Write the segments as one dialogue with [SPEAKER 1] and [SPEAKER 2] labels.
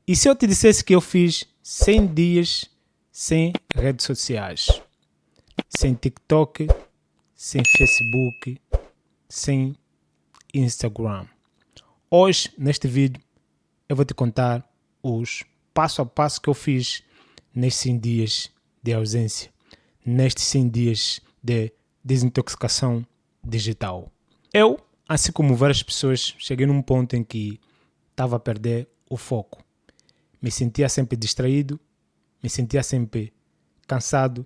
[SPEAKER 1] E se eu te dissesse que eu fiz 100 dias sem redes sociais, sem TikTok, sem Facebook, sem Instagram? Hoje, neste vídeo, eu vou te contar os passo a passo que eu fiz nestes 100 dias de ausência, nestes 100 dias de desintoxicação digital. Eu, assim como várias pessoas, cheguei num ponto em que estava a perder o foco. Me sentia sempre distraído, me sentia sempre cansado.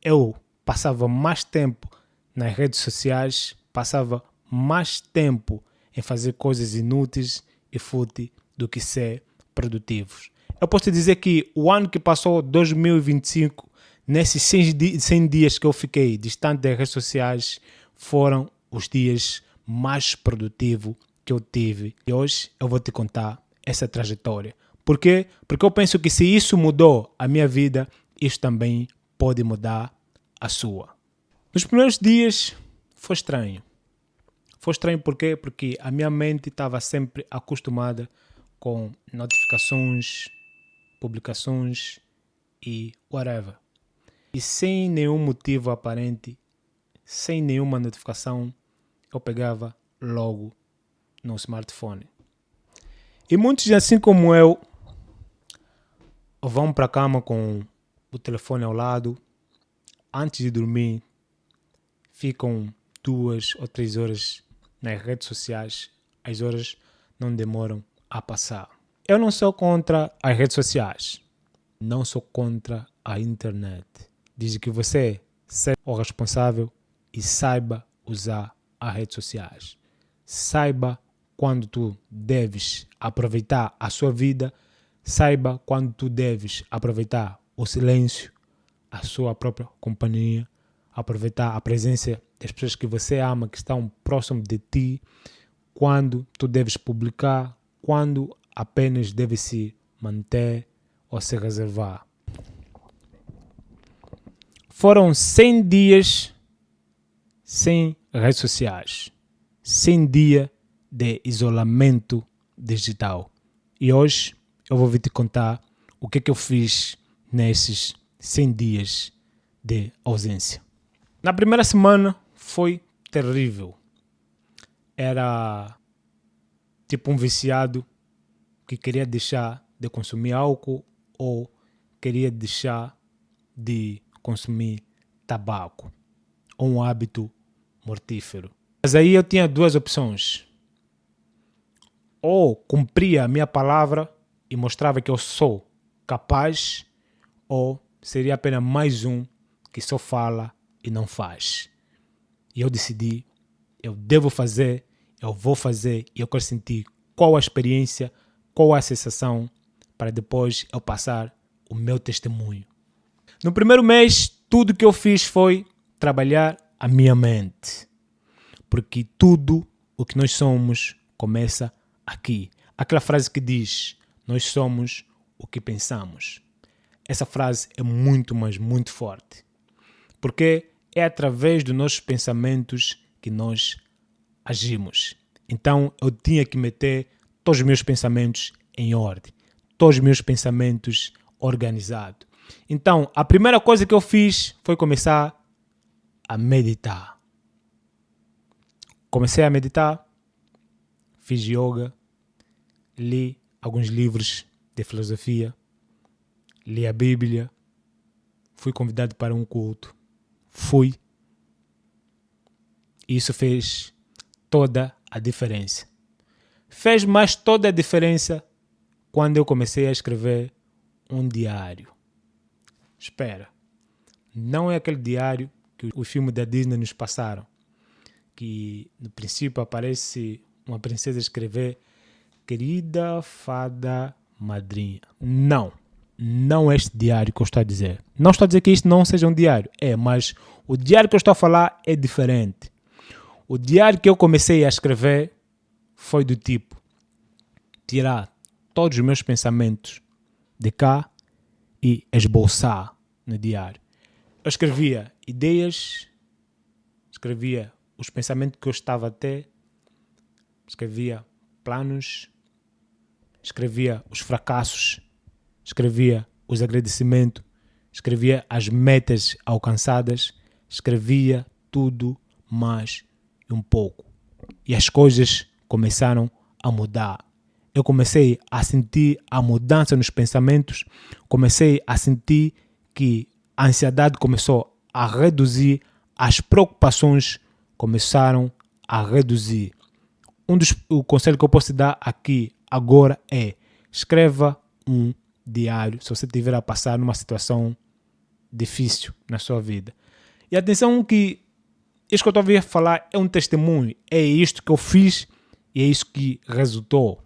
[SPEAKER 1] Eu passava mais tempo nas redes sociais, passava mais tempo em fazer coisas inúteis e fúteis do que ser produtivos. Eu posso te dizer que o ano que passou, 2025, nesses 100 dias que eu fiquei distante das redes sociais, foram os dias mais produtivos que eu tive. E hoje eu vou te contar essa trajetória. Por quê? Porque eu penso que se isso mudou a minha vida, isso também pode mudar a sua. Nos primeiros dias foi estranho. Foi estranho por quê? Porque a minha mente estava sempre acostumada com notificações, publicações e whatever. E sem nenhum motivo aparente, sem nenhuma notificação, eu pegava logo no smartphone. E muitos, assim como eu, vão para a cama com o telefone ao lado, antes de dormir, ficam 2 ou 3 horas nas redes sociais. As horas não demoram a passar. Eu não sou contra as redes sociais. Não sou contra a internet. Diz que você seja o responsável e saiba usar as redes sociais. Saiba quando tu deves aproveitar a sua vida. Saiba quando tu deves aproveitar o silêncio, a sua própria companhia, aproveitar a presença das pessoas que você ama, que estão próximo de ti, quando tu deves publicar, quando apenas deve se manter ou se reservar. Foram 100 dias sem redes sociais, 100 dias de isolamento digital. E hoje eu vou te contar o que eu fiz nesses 100 dias de ausência. Na primeira semana foi terrível. Era tipo um viciado que queria deixar de consumir álcool ou queria deixar de consumir tabaco, ou um hábito mortífero. Mas aí eu tinha 2 opções. Ou cumpria a minha palavra e mostrava que eu sou capaz, ou seria apenas mais um que só fala e não faz. E eu decidi, eu devo fazer, eu vou fazer e eu quero sentir qual a experiência, qual a sensação, para depois eu passar o meu testemunho. No primeiro mês, tudo que eu fiz foi trabalhar a minha mente. Porque tudo o que nós somos começa aqui. Aquela frase que diz, nós somos o que pensamos. Essa frase é muito, mas muito forte. Porque é através dos nossos pensamentos que nós agimos. Então eu tinha que meter todos os meus pensamentos em ordem. Todos os meus pensamentos organizados. Então a primeira coisa que eu fiz foi começar a meditar. Comecei a meditar, fiz yoga, li alguns livros de filosofia, li a Bíblia, fui convidado para um culto, fui. Isso fez toda a diferença. Fez mais toda a diferença quando eu comecei a escrever um diário. Espera, não é aquele diário que os filmes da Disney nos passaram, que no princípio aparece uma princesa escrever querida fada madrinha. Não é este diário que eu estou a dizer. Não estou a dizer que isto não seja um diário. Mas o diário que eu estou a falar é diferente. O diário que eu comecei a escrever foi do tipo tirar todos os meus pensamentos de cá e esboçar no diário. Eu escrevia ideias, escrevia os pensamentos que eu estava a ter, escrevia planos, escrevia os fracassos, escrevia os agradecimentos, escrevia as metas alcançadas, escrevia tudo mais um pouco. E as coisas começaram a mudar. Eu comecei a sentir a mudança nos pensamentos, comecei a sentir que a ansiedade começou a reduzir, as preocupações começaram a reduzir. O conselho que eu posso dar aqui agora é: escreva um diário se você estiver a passar numa situação difícil na sua vida. E atenção que isto que eu estou a falar é um testemunho. É isto que eu fiz e é isso que resultou.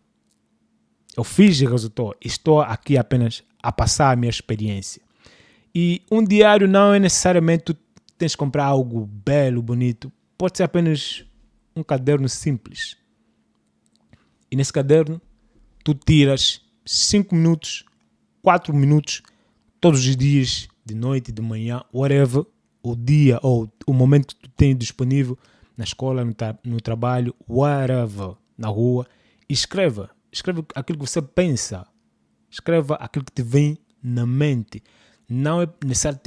[SPEAKER 1] Eu fiz e resultou. Estou aqui apenas a passar a minha experiência. E um diário não é necessariamente tu tens que comprar algo belo, bonito. Pode ser apenas um caderno simples. E nesse caderno tu tiras 5 minutos, 4 minutos, todos os dias, de noite, de manhã, whatever, o dia ou o momento que tu tens disponível na escola, no trabalho, whatever, na rua, e escreva. Escreva aquilo que você pensa. Escreva aquilo que te vem na mente. Não é necessário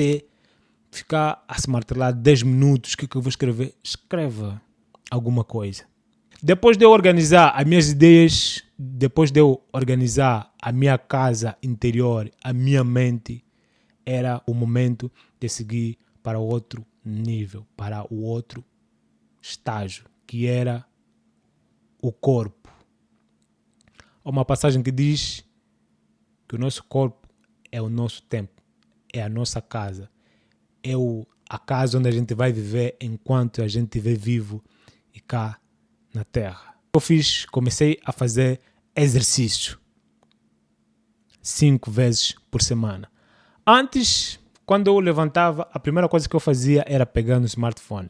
[SPEAKER 1] ficar a se martelar 10 minutos. O que eu vou escrever? Escreva alguma coisa. Depois de eu organizar as minhas ideias, depois de eu organizar a minha casa interior, a minha mente, era o momento de seguir para outro nível, para o outro estágio, que era o corpo. Há uma passagem que diz que o nosso corpo é o nosso templo, é a nossa casa, é a casa onde a gente vai viver enquanto a gente estiver vivo e cá na terra. Comecei a fazer exercício 5 vezes por semana. Antes, quando eu levantava, a primeira coisa que eu fazia era pegar no smartphone.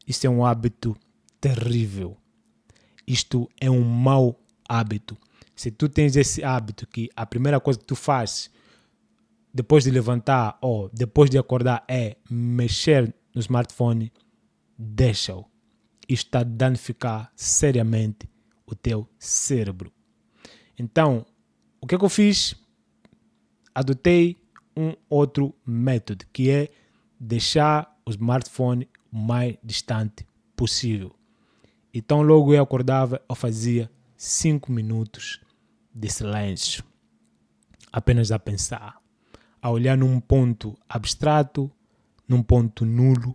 [SPEAKER 1] Isso é um hábito terrível. Isto é um mau hábito. Se tu tens esse hábito que a primeira coisa que tu fazes depois de levantar ou depois de acordar é mexer no smartphone, deixa-o. Isto está a danificar seriamente o teu cérebro. Então, o que eu fiz? Adotei um outro método, que é deixar o smartphone o mais distante possível. Então, logo eu acordava, eu fazia 5 minutos de silêncio, apenas a pensar, a olhar num ponto abstrato, num ponto nulo,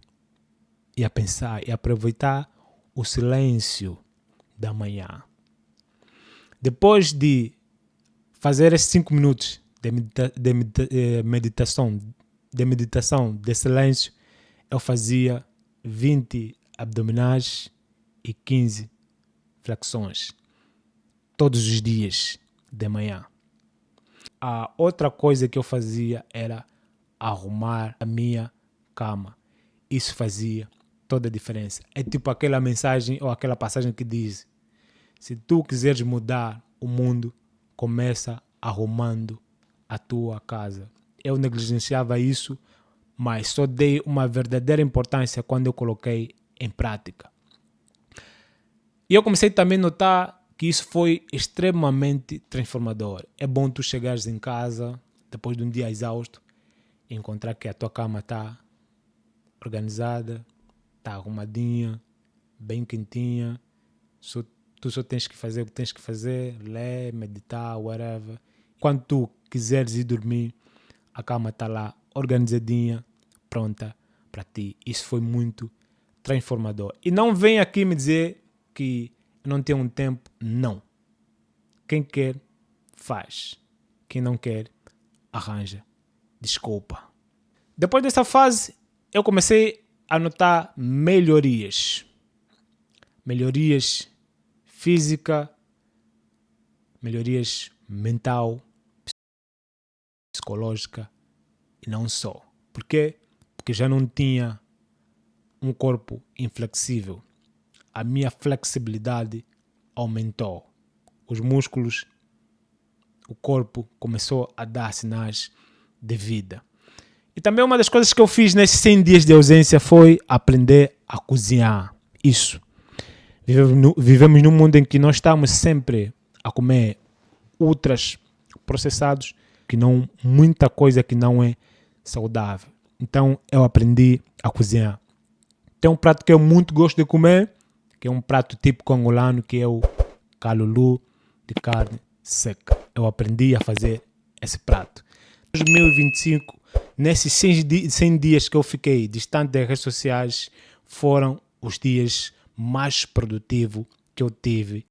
[SPEAKER 1] e a pensar e aproveitar o silêncio da manhã. Depois de fazer esses 5 minutos de meditação, de silêncio, eu fazia 20 abdominais e 15 flexões todos os dias de manhã. A outra coisa que eu fazia era arrumar a minha cama. Isso fazia toda a diferença. É tipo aquela mensagem ou aquela passagem que diz: se tu quiseres mudar o mundo, começa arrumando a tua casa. Eu negligenciava isso, mas só dei uma verdadeira importância quando eu coloquei em prática. E eu comecei também a notar que isso foi extremamente transformador. É bom tu chegares em casa, depois de um dia exausto, e encontrar que a tua cama está organizada, está arrumadinha, bem quentinha. Tu só tens que fazer o que tens que fazer, ler, meditar, whatever. Quando tu quiseres ir dormir, a cama está lá organizadinha, pronta para ti. Isso foi muito transformador. E não vem aqui me dizer que eu não tenho um tempo. Não. Quem quer, faz. Quem não quer, arranja desculpa. Depois dessa fase, eu comecei a notar melhorias. Melhorias física, melhorias mental, psicológica e não só. Por quê? Porque já não tinha um corpo inflexível. A minha flexibilidade aumentou. Os músculos, o corpo começou a dar sinais de vida. E também uma das coisas que eu fiz nesses 100 dias de ausência foi aprender a cozinhar. Isso. Vivemos num mundo em que nós estamos sempre a comer ultras processados, que não, muita coisa que não é saudável. Então eu aprendi a cozinhar. Tem um prato que eu muito gosto de comer, que é um prato típico angolano, que é o calulu de carne seca. Eu aprendi a fazer esse prato. Em 2025, nesses 100 dias que eu fiquei distante das redes sociais, foram os dias mais produtivos que eu tive